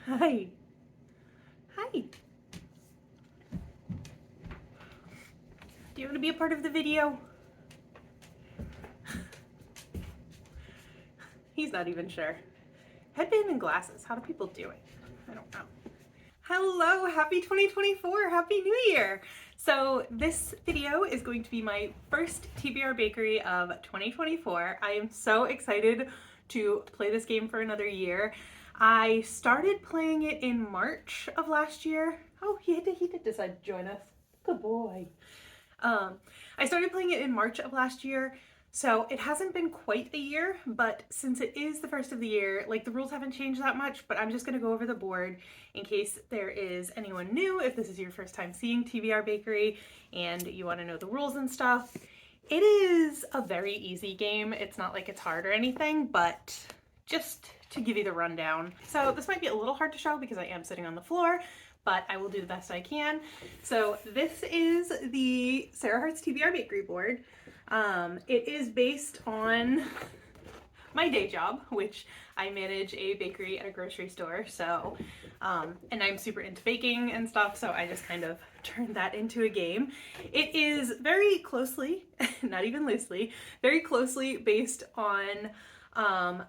Hi. Hi. Do you want to be a part of the video? He's not even sure. Headband and glasses. How do people do it? I don't know. Hello, happy 2024, happy new year. So this video is going to be my first TBR Bakery of 2024. I am so excited to play this game for another year. I started playing it in March of last year. Oh, he did decide to join us. Good boy. I started playing it in March of last year, so it hasn't been quite a year, but since it is the first of the year, like the rules haven't changed that much, but I'm just gonna go over the board in case there is anyone new, if this is your first time seeing TBR Bakery and you wanna know the rules and stuff. It is a very easy game. It's not like it's hard or anything, but just to give you the rundown. So this might be a little hard to show because I am sitting on the floor, but I will do the best I can. So this is the Sarah Hart's TBR Bakery board. It is based on my day job, which I manage a bakery at a grocery store. So, and I'm super into baking and stuff, so I just kind of turned that into a game. It is very closely, not even loosely, very closely based on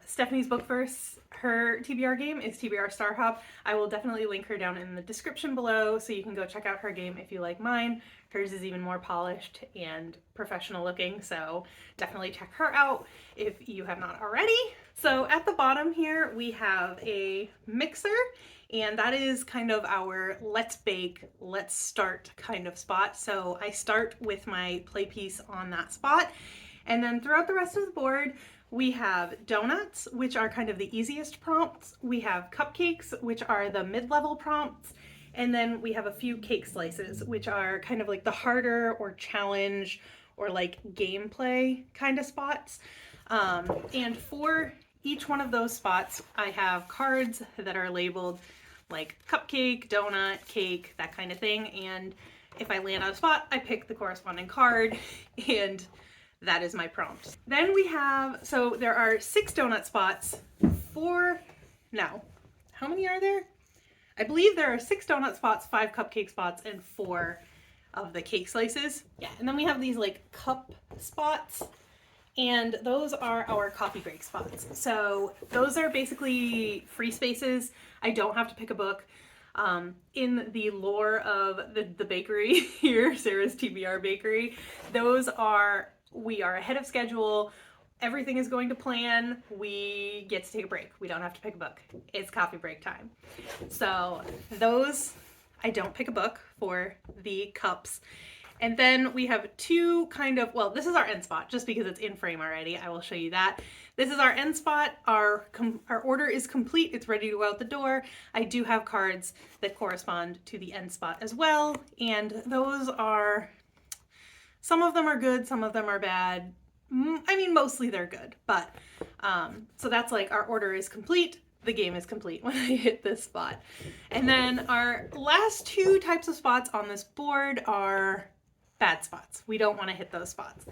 Stephanie's book verse. Her TBR game is TBR Star Hop. I will definitely link her down in the description below so you can go check out her game if you like mine. Hers is even more polished and professional looking, so definitely check her out if you have not already. So at the bottom here we have a mixer, and that is kind of our let's bake, let's start kind of spot. So I start with my play piece on that spot, and then throughout the rest of the board we have donuts, which are kind of the easiest prompts. We have cupcakes, which are the mid-level prompts. And then we have a few cake slices, which are kind of like the harder or challenge or like gameplay kind of spots. And for each one of those spots, I have cards that are labeled like cupcake, donut, cake, that kind of thing. And if I land on a spot, I pick the corresponding card, and that is my prompt. Then we have, so there are 6 donut spots, 4, no, how many are there? I believe there are 6 donut spots, 5 cupcake spots, and 4 of the cake slices. Yeah, and then we have these like cup spots, and those are our coffee break spots. So those are basically free spaces. I don't have to pick a book. In the lore of the bakery here, Sarah's TBR Bakery, those are, we are ahead of schedule. Everything is going to plan. We get to take a break. We don't have to pick a book. It's coffee break time. So those, I don't pick a book for the cups. And then we have 2 kind of, well, this is our end spot just because it's in frame already. I will show you that. This is our end spot. Our order is complete. It's ready to go out the door. I do have cards that correspond to the end spot as well. And those are, some of them are good, some of them are bad. I mean, mostly they're good, but so that's like our order is complete. The game is complete when I hit this spot. And then our last 2 types of spots on this board are bad spots. We don't want to hit those spots.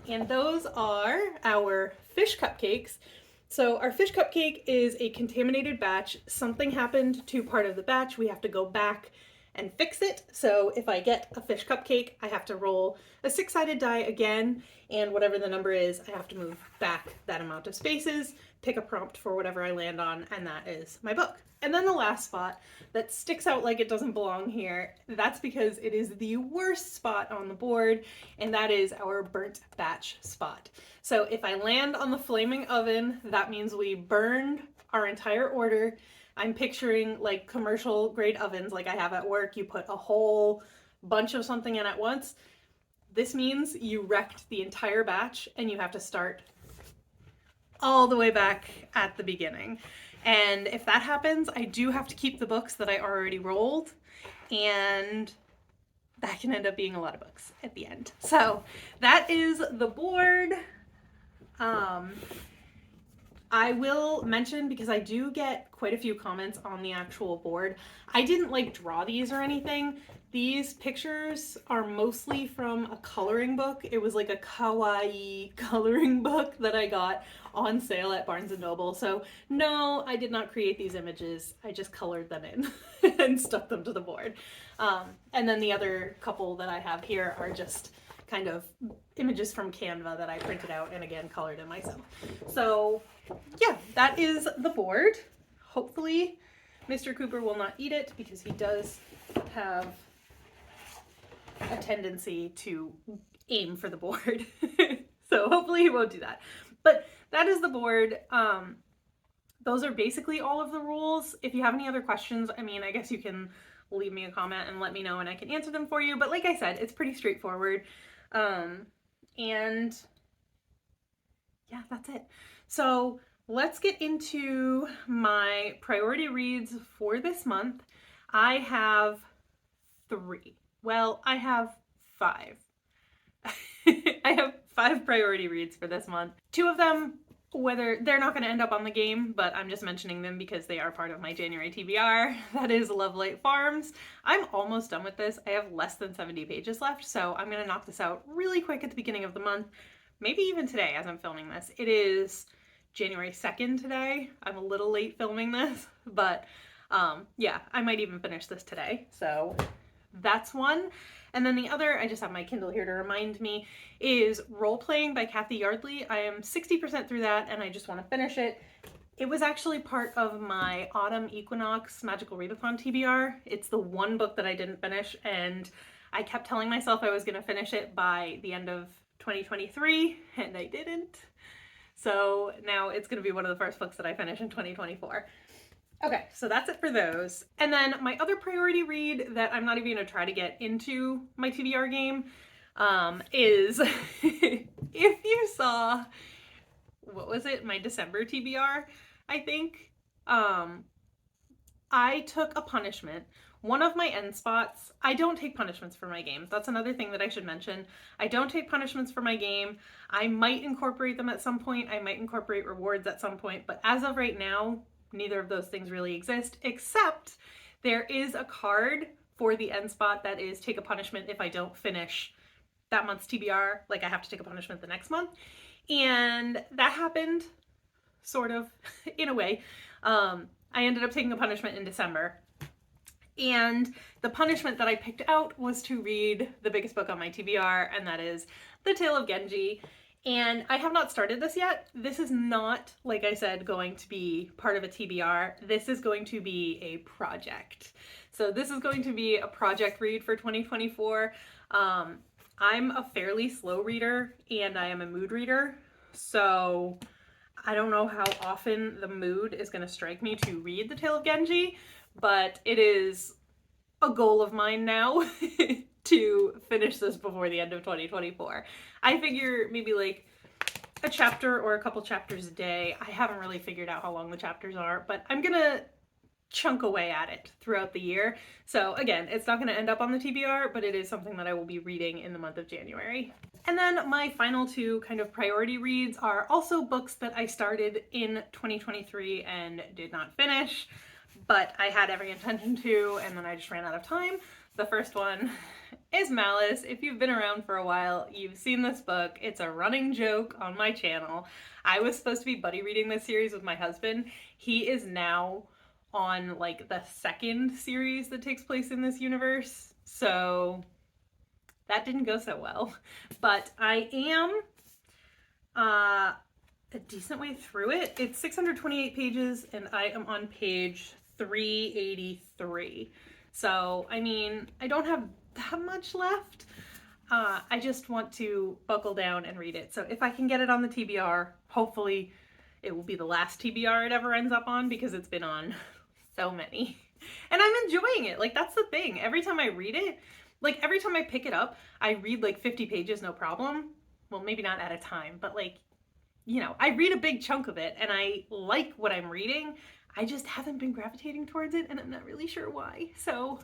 And those are our fish cupcakes. So our fish cupcake is a contaminated batch. Something happened to part of the batch. We have to go back and fix it. So if I get a fish cupcake, I have to roll a 6-sided die again, and whatever the number is, I have to move back that amount of spaces, pick a prompt for whatever I land on, and that is my book. And then the last spot that sticks out like it doesn't belong here, that's because it is the worst spot on the board, and that is our burnt batch spot. So if I land on the flaming oven, that means we burned our entire order. I'm picturing like commercial grade ovens like I have at work. You put a whole bunch of something in at once. This means you wrecked the entire batch and you have to start all the way back at the beginning. And if that happens, I do have to keep the books that I already rolled, and that can end up being a lot of books at the end. So that is the board. I will mention, because I do get quite a few comments on the actual board, I didn't like draw these or anything. These pictures are mostly from a coloring book. It was like a kawaii coloring book that I got on sale at Barnes & Noble. So no, I did not create these images. I just colored them in and stuck them to the board. And then the other couple that I have here are just kind of images from Canva that I printed out and again colored in myself. So yeah, that is the board. Hopefully Mr. Cooper will not eat it, because he does have a tendency to aim for the board. So hopefully he won't do that. But that is the board. Those are basically all of the rules. If you have any other questions, I mean, I guess you can leave me a comment and let me know and I can answer them for you. But like I said, it's pretty straightforward. And yeah, that's it. So let's get into my priority reads for this month. I have 3. Well, I have 5. I have 5 priority reads for this month. 2 of them, whether they're not going to end up on the game, but I'm just mentioning them because they are part of my January TBR. That is Love Light Farms. I'm almost done with this. I have less than 70 pages left, so I'm going to knock this out really quick at the beginning of the month. Maybe even today as I'm filming this. It is January 2nd today. I'm a little late filming this, but yeah, I might even finish this today. So that's one. And then the other, I just have my Kindle here to remind me, is Role Playing by Kathy Yardley. I am 60% through that and I just want to finish it. It was actually part of my Autumn Equinox Magical Readathon TBR. It's the one book that I didn't finish, and I kept telling myself I was going to finish it by the end of 2023, and I didn't. So now it's going to be one of the first books that I finish in 2024. Okay, so that's it for those. And then my other priority read that I'm not even going to try to get into my TBR game is if you saw, what was it, my December TBR, I think, I took a punishment. One of my end spots, I don't take punishments for my games. That's another thing that I should mention. I don't take punishments for my game. I might incorporate them at some point. I might incorporate rewards at some point, but as of right now, neither of those things really exist, except there is a card for the end spot that is take a punishment if I don't finish that month's TBR. Like, I have to take a punishment the next month. And that happened, sort of, in a way. I ended up taking a punishment in December. And the punishment that I picked out was to read the biggest book on my TBR, and that is The Tale of Genji. And I have not started this yet. This is not, like I said, going to be part of a TBR. This is going to be a project. So this is going to be a project read for 2024. I'm a fairly slow reader and I am a mood reader. So I don't know how often the mood is going to strike me to read The Tale of Genji, but it is a goal of mine now to finish this before the end of 2024. I figure maybe like a chapter or a couple chapters a day. I haven't really figured out how long the chapters are, but I'm gonna chunk away at it throughout the year. So again, it's not gonna end up on the TBR, but it is something that I will be reading in the month of January. And then my final 2 kind of priority reads are also books that I started in 2023 and did not finish, but I had every intention to, and then I just ran out of time. The first one is Malice. If you've been around for a while, you've seen this book. It's a running joke on my channel. I was supposed to be buddy reading this series with my husband. He is now on like the 2nd series that takes place in this universe, so that didn't go so well. But I am a decent way through it. It's 628 pages and I am on page 383. So, I mean, I don't have that much left. I just want to buckle down and read it. So if I can get it on the TBR, hopefully it will be the last TBR it ever ends up on, because it's been on so many. And I'm enjoying it. Like, that's the thing. Every time I read it, like every time I pick it up, I read like 50 pages, no problem. Well, maybe not at a time, but like, you know, I read a big chunk of it and I like what I'm reading. I just haven't been gravitating towards it and I'm not really sure why. So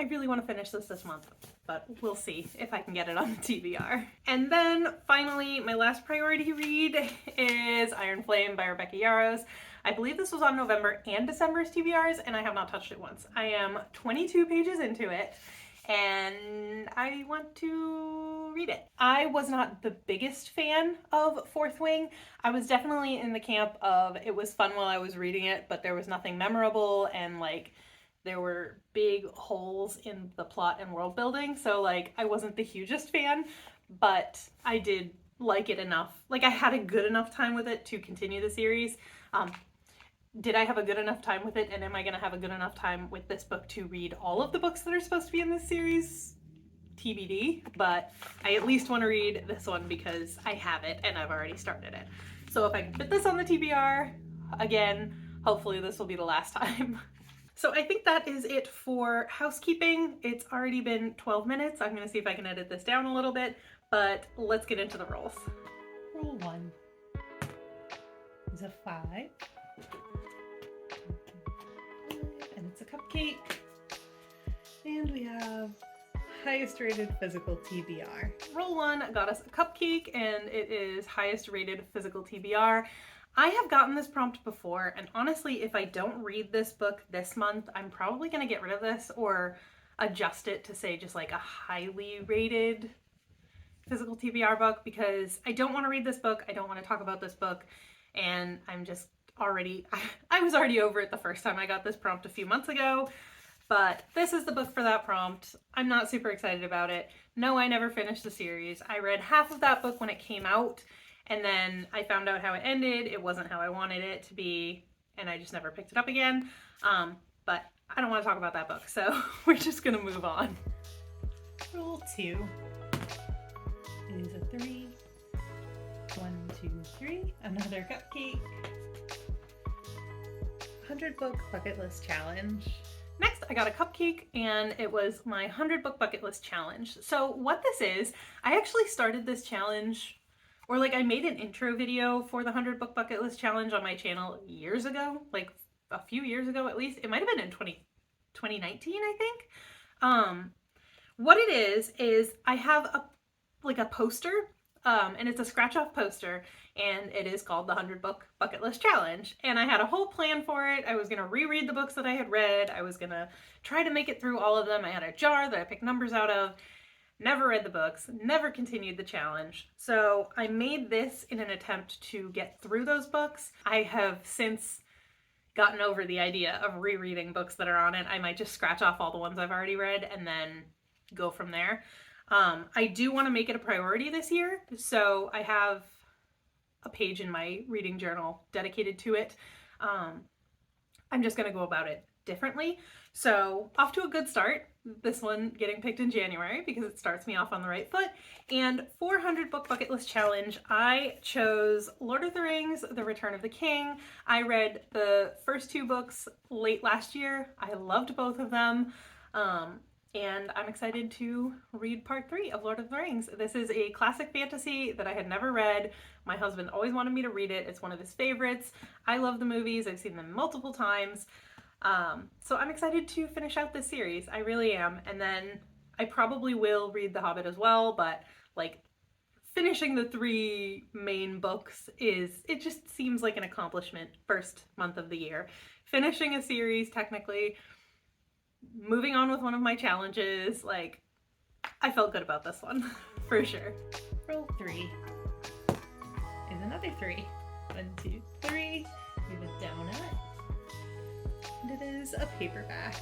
I really want to finish this month, but we'll see if I can get it on the TBR. And then finally, my last priority read is Iron Flame by Rebecca Yarros. I believe this was on November and December's TBRs, and I have not touched it once. I am 22 pages into it, and I want to read it. I was not the biggest fan of Fourth Wing. I was definitely in the camp of it was fun while I was reading it, but there was nothing memorable, and like there were big holes in the plot and world building, so like I wasn't the hugest fan, but I did like it enough. Like I had a good enough time with it to continue the series. Did I have a good enough time with it, and am I going to have a good enough time with this book to read all of the books that are supposed to be in this series? TBD, but I at least want to read this one because I have it and I've already started it. So if I can fit this on the TBR, again, hopefully this will be the last time. So I think that is it for housekeeping. It's already been 12 minutes. I'm going to see if I can edit this down a little bit, but let's get into the rolls. Roll 1 is a 5. And it's a cupcake. And we have highest rated physical TBR. Roll 1 got us a cupcake, and it is highest rated physical TBR. I have gotten this prompt before, and honestly, if I don't read this book this month, I'm probably going to get rid of this or adjust it to say just like a highly rated physical TBR book, because I don't want to read this book. I don't want to talk about this book, and I'm just already, I was already over it the first time I got this prompt a few months ago, but this is the book for that prompt. I'm not super excited about it. No, I never finished the series. I read half of that book when it came out, and then I found out how it ended. It wasn't how I wanted it to be, and I just never picked it up again. But I don't want to talk about that book, so we're just gonna move on. Roll 2 is a 3. 1, 2, 3. Another cupcake. 100 book bucket list challenge. Next, I got a cupcake, and it was my 100 book bucket list challenge. So what this is, I actually started this challenge, or like I made an intro video for the 100 book bucket list challenge on my channel years ago, like a few years ago at least. It might have been in 2019, I think. What it is I have a poster, and it's a scratch off poster, and it is called the 100 book bucket list challenge. And I had a whole plan for it. I was gonna reread the books that I had read. I was gonna try to make it through all of them. I had a jar that I picked numbers out of. Never read the books, never continued the challenge. So I made this in an attempt to get through those books. I have since gotten over the idea of rereading books that are on it. I might just scratch off all the ones I've already read and then go from there. I do want to make it a priority this year, so I have a page in my reading journal dedicated to it. I'm just going to go about it differently. So off to a good start. This one getting picked in January because it starts me off on the right foot. And 400 book bucket list challenge, I chose Lord of the Rings, The Return of the King. I read the first 2 books late last year. I loved both of them. And I'm excited to read part 3 of Lord of the Rings. This is a classic fantasy that I had never read. My husband always wanted me to read it. It's one of his favorites. I love the movies. I've seen them multiple times. So I'm excited to finish out this series. I really am. And then I probably will read The Hobbit as well, but like finishing the 3 main books it just seems like an accomplishment first month of the year. Finishing a series, technically, moving on with one of my challenges, like, I felt good about this one, for sure. Roll 3 is another 3. 1, 2, 3. We have a donut. And it is a paperback.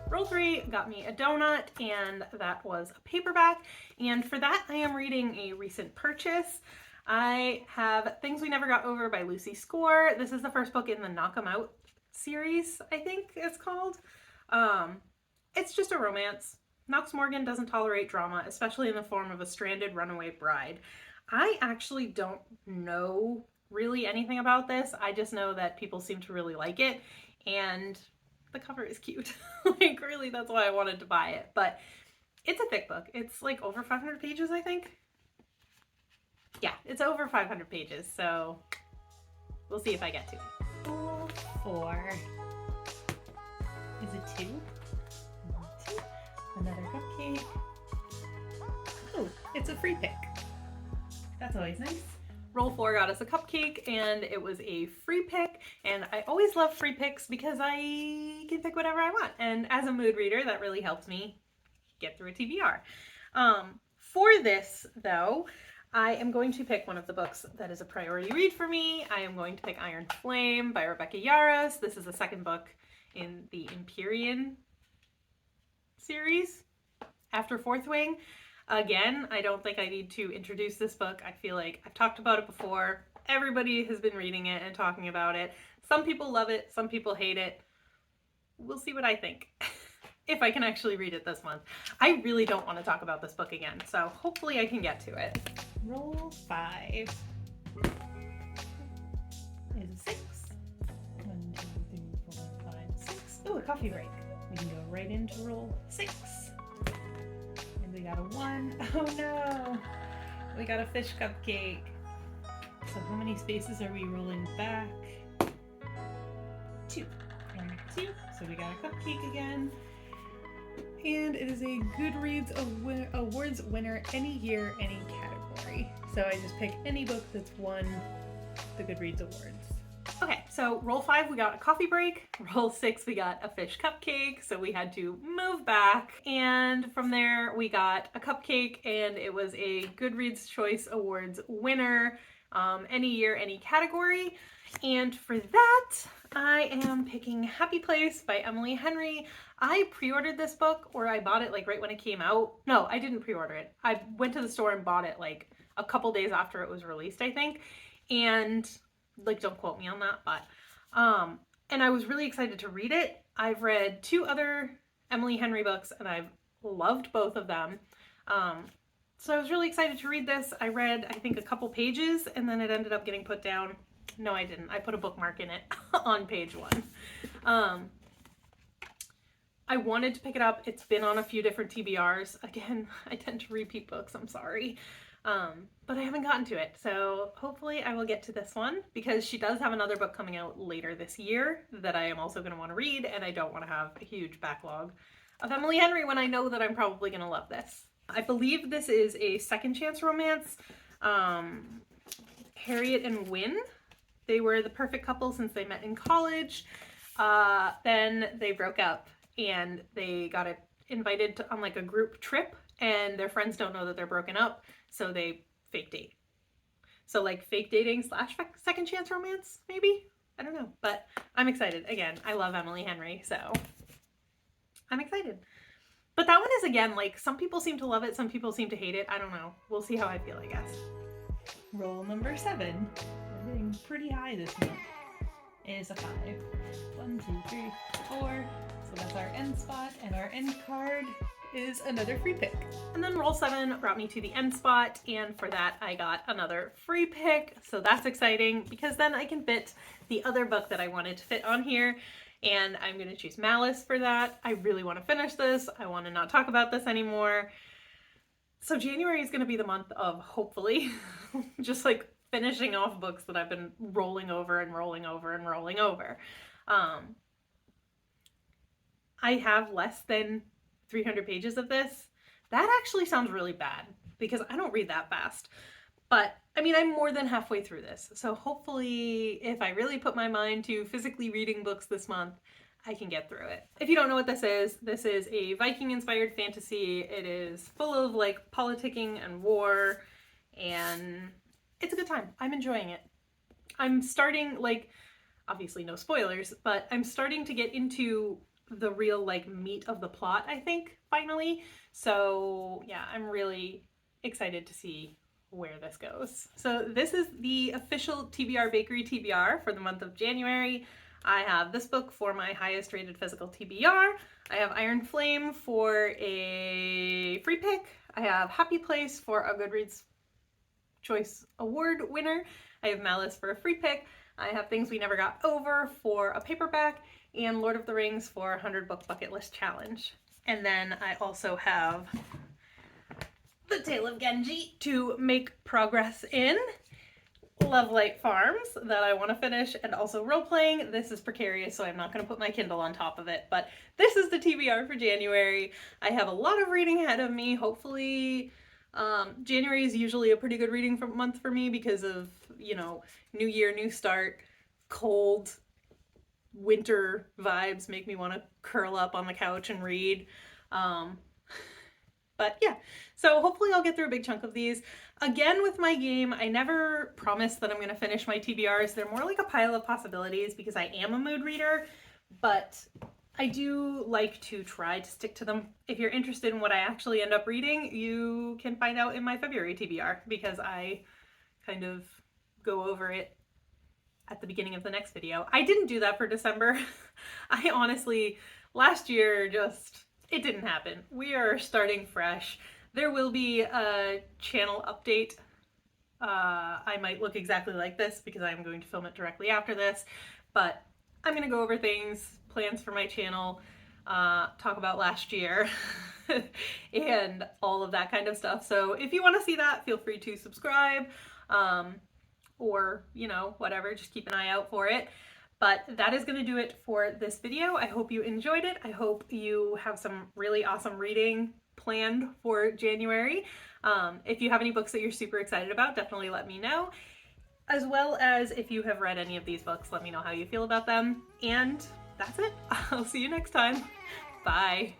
Roll 3 got me a donut, and that was a paperback. And for that, I am reading a recent purchase. I have Things We Never Got Over by Lucy Score. This is the first book in the Knock 'Em Out series, I think it's called. It's just a romance. Knox Morgan doesn't tolerate drama, especially in the form of a stranded runaway bride. I actually don't know really anything about this. I just know that people seem to really like it, and the cover is cute. Like, really, that's why I wanted to buy it. But it's a thick book. It's like over 500 pages, I think. Yeah, it's over 500 pages, so we'll see if I get to it. Roll 4 is a 2. 1, free pick. That's always nice. Roll 4 got us a cupcake, and it was a free pick, and I always love free picks because I can pick whatever I want, and as a mood reader, that really helps me get through a TBR. For this, though, I am going to pick one of the books that is a priority read for me. I am going to pick Iron Flame by Rebecca Yarros. This is the second book in the Empyrean series after Fourth Wing. Again, I don't think I need to introduce this book. I feel like I've talked about it before. Everybody has been reading it and talking about it. Some people love it, some people hate it. We'll see what I think. If I can actually read it this month. I really don't want to talk about this book again, so hopefully I can get to it. Roll 5 is a 6. 1, 2, 3, 4, 5, 6. Ooh, a coffee break. We can go right into roll 6. And we got a 1. Oh no! We got a fish cupcake. So how many spaces are we rolling back? 2. And 2. So we got a cupcake again. And it is a Goodreads Awards winner any year, any category. So I just pick any book that's won the Goodreads Awards. Okay, so roll 5 we got a coffee break. Roll 6 we got a fish cupcake, so we had to move back. And from there we got a cupcake, and it was a Goodreads Choice Awards winner, any year, any category. And for that, I am picking Happy Place by Emily Henry. I pre-ordered this book, or I bought it like right when it came out. No, I didn't pre-order it. I went to the store and bought it like a couple days after it was released, I think. And like, don't quote me on that, but and I was really excited to read it. I've read 2 other Emily Henry books, and I've loved both of them. So I was really excited to read this. I read, I think, a couple pages, and then it ended up getting put down. No, I didn't. I put a bookmark in it on page 1. I wanted to pick it up. It's been on a few different TBRs. Again, I tend to repeat books, I'm sorry. But I haven't gotten to it. So hopefully I will get to this one, because she does have another book coming out later this year that I am also going to want to read, and I don't want to have a huge backlog of Emily Henry when I know that I'm probably going to love this. I believe this is a second chance romance. Harriet and Wynne. They were the perfect couple since they met in college. Then they broke up, and they got invited on like a group trip, and their friends don't know that they're broken up, so they fake date. So like fake dating / second chance romance, maybe? I don't know, but I'm excited. Again, I love Emily Henry, so I'm excited. But that one is, again, like, some people seem to love it, some people seem to hate it. I don't know. We'll see how I feel, I guess. Roll number 7. We're getting pretty high this month. Is a 5. 1, 2, 3, 4. So that's our end spot, and our end card is another free pick. And then roll 7 brought me to the end spot, and for that I got another free pick. So that's exciting, because then I can fit the other book that I wanted to fit on here. And I'm going to choose Malice for that. I really want to finish this. I want to not talk about this anymore. So January is going to be the month of, hopefully, just like finishing off books that I've been rolling over and rolling over and rolling over. I have less than 300 pages of this. That actually sounds really bad, because I don't read that fast. But, I mean, I'm more than halfway through this, so hopefully, if I really put my mind to physically reading books this month, I can get through it. If you don't know what this is a Viking-inspired fantasy. It is full of, like, politicking and war, and it's a good time. I'm enjoying it. I'm starting, like, obviously no spoilers, but I'm starting to get into the real, like, meat of the plot, I think, finally. So, yeah, I'm really excited to see where this goes. So this is the official TBR Bakery TBR for the month of January. I have this book for my highest rated physical TBR. I have Iron Flame for a free pick. I have Happy Place for a Goodreads Choice Award winner. I have Malice for a free pick. I have Things We Never Got Over for a paperback, and Lord of the Rings for 100 Book Bucket List Challenge. And then I also have the Tale of Genji to make progress in. Love Light Farms that I want to finish, and also role-playing. This is precarious, so I'm not going to put my Kindle on top of it, but this is the TBR for January. I have a lot of reading ahead of me. Hopefully January is usually a pretty good reading month for me because of, you know, new year, new start, cold, winter vibes make me want to curl up on the couch and read. But yeah, so hopefully I'll get through a big chunk of these. Again, with my game, I never promise that I'm going to finish my TBRs. They're more like a pile of possibilities because I am a mood reader, but I do like to try to stick to them. If you're interested in what I actually end up reading, you can find out in my February TBR because I kind of go over it at the beginning of the next video. I didn't do that for December. I honestly, last year it didn't happen. We are starting fresh. There will be a channel update. I might look exactly like this because I'm going to film it directly after this, but I'm gonna go over things, plans for my channel, talk about last year, and all of that kind of stuff. So if you want to see that, feel free to subscribe, or, you know, whatever, just keep an eye out for it. But that is going to do it for this video. I hope you enjoyed it. I hope you have some really awesome reading planned for January. If you have any books that you're super excited about, definitely let me know. As well as if you have read any of these books, let me know how you feel about them. And that's it. I'll see you next time. Bye.